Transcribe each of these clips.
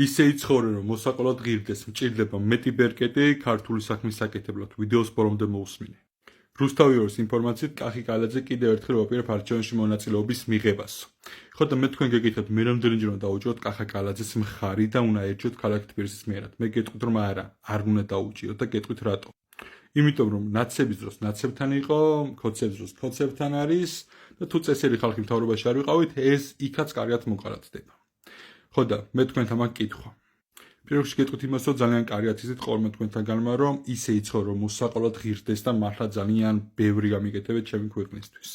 ისე იცხოვრე, რომ მოსაყოლად ღირდეს, მჭირდება მეტი ბერკეტი ქართული საქმის საკეთებლად. ვიდეოს ბოლომდე მოусმინე. რუსთავიორის ინფორმაციით, კახი კალაძე კიდევ ერთხელ ვაპირებ არჩევნებში მონაწილეობის მიღებას. ხო და მე თქვენ გეკითხეთ, მე რამდენჯერ უნდა დაუჭიროთ კახა კალაძეს მხარი და უნდა ერჩიოთ ქალაქ თბილისის მიერად. მე გეტყვით, რომ არა, არ უნდა დაუჭიროთ და გეტყვით რატო. იმიტომ რომ ნაცების დროს ნაცებთან იყო, ქოცების დროს ქოცებთან არის და თუ წესიერი ხალხი მთავრობაში არ ვიყავით, ეს იქაც კარგად მოყარათდება. ხო და მე თქვენთან მაგ კითხვა. პირველ რიგში გეტყვით იმას, რომ ძალიან კარგად იცით ხოლმე თქვენთანგანმა, რომ ისე იცხოვრო, რომ მოსაყოლად ღირდეს და მართლა ძალიან ბევრი გამიგეთებეთ ჩემი ქვეყნისთვის,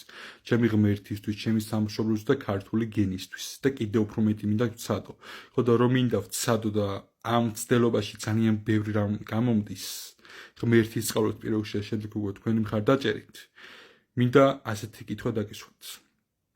ჩემი ღმერთისთვის, ჩემი სამშობლოსთვის და ქართული გენისთვის და კიდევ უფრო მეტი მინდა ვცადო. ხო და რომ მინდა ვცადო და ამ ცდელობაში ძალიან ბევრი რამ გამომდის, ღმერთის წყალობით პირველ რიგში შემდეგ უკვე თქვენი მხარ დაჭერით. მინდა ასეთი კითხვა დაგისვათ.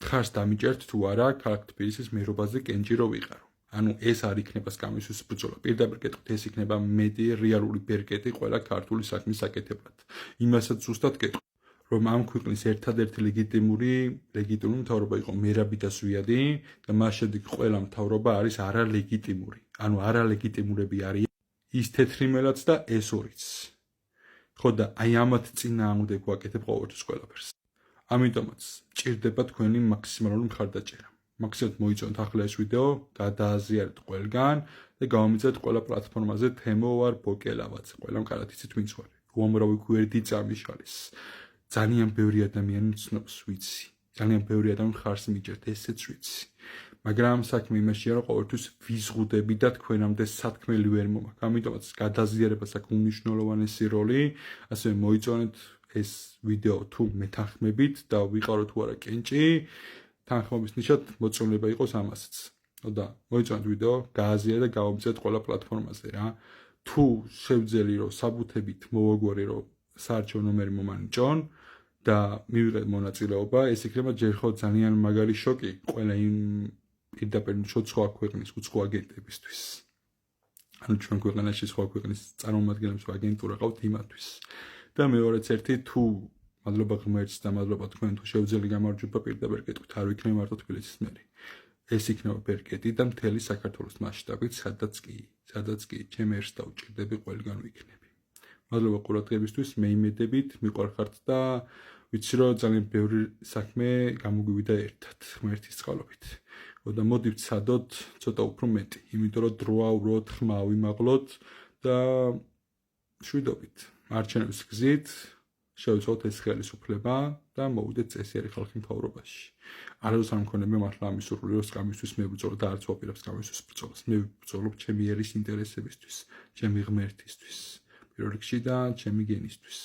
ხარს დამიჭერთ თუ არა ქალაქ თბილისის მერობაზე კენჭი რო ვიყარო. ანუ ეს არ იქნება სკამისთვის ბრძოლა. პირდაპირ გეტყვით, ეს იქნება მეტი რეალური ბერკეტი ყველა ქართული საქმის საკეთებლად. იმასაც ზუსტად გეტყვით, რომ ამ ქვეყნის ერთადერთი ლეგიტიმური მთავრობა იყო მერაბი და ზვიადი და მას შემდეგ ყველა მთავრობა არის არალეგიტიმური. ანუ არალეგიტიმურები არიან ის თეთრი მელაც და ეს ორიც. ხო და აი ამათ წინააღმდეგ ვაკეთებ ყოველთვის ყველაფერს. ამიტომაც მჭირდება თქვენი მაქსიმალური მხარდაჭერა. მაქსიმალურად მოიწონთ ახლა ეს ვიდეო, გადააზიარეთ ყველგან და გამომიძეთ ყველა პლატფორმაზე თემო ვარ ბოკელავაც. ყველამ კარგად იცით ვინც ვარ. უამრავი გვერდი წამიშალის. ძალიან ბევრი ადამიანი ცნობს ვიცი. ძალიან ბევრი ადამიანი ხარს მიჭერთ, ესეც ვიცი. მაგრამ საქმე იმაშია, რომ ყოველთვის ვიზღუდები და თქვენამდე სათქმელი ვერ მომაქვს. ამიტომაც გადაზიარებას აქვს უმნიშვნელოვანესი როლი, ასევე მოიწონეთ ეს ვიდეო თუ მეთანხმებით და ვიყარო თუ არა კენჭი, თანხმობის ნიშნად მოწონილება იყოს ამასაც. და მოიწონეთ ვიდეო, გააზიარეთ და გამომიძეთ ყველა პლატფორმაზე რა. თუ შევძელი რომ საბუთებით მოვაგვარე რომ საარჩევნო ნომერი მომანიჭონ და მივიღეთ მონაწილეობა, ეს იქნება ჯერ ხო ძალიან მაგარი შოკი ყველა იმ პირდაპირ სხვა ქვეყნის უცხო აგენტებისთვის. ანუ ჩვენ ქვეყანაში სხვა ქვეყნის წარმომადგენლებს აგენტურა ყავთ იმათთვის. და მეორეც ერთი თუ მადლობა ღმერთს და მადლობა თქვენ თუ შევძელი გამარჯვება პირდაპირ გეტყვით, არ ვიქნება მარტო თბილისის მერი. ეს იქნება ბერკეტი და მთელი საქართველოს მასშტაბით, სადაც კი ჩემი ერს დაუჭირდები ყველგან ვიქნები. მადლობა ყურადღებისთვის, მე იმედებით მიყვარხართ და ვიცი რომ ძალიან ბევრი საქმე გამოგვივიდა ერთად ღმერთის წყალობით. და მოდი ვცადოთ ცოტა უფრო მეტი, იმიტომ რომ დროა უბრალოდ ხმა ვიმაღლოთ და შვიდობით არჩევნების გზით შევიცვალოთ ეს ხელისუფლება და მოვიდეთ წესიერი ხალხი მთავრობაში. არასდროს არ მქონია მართლა ამის სურვილი, რომ სკამისთვის მე ვბრძოლო და არც ვაპირებ სკამისთვის ბრძოლას. მე ვბრძოლობ ჩემი ერის ინტერესებისთვის, ჩემი ღმერთისთვის, პირველ რიგში და ჩემი გენისთვის.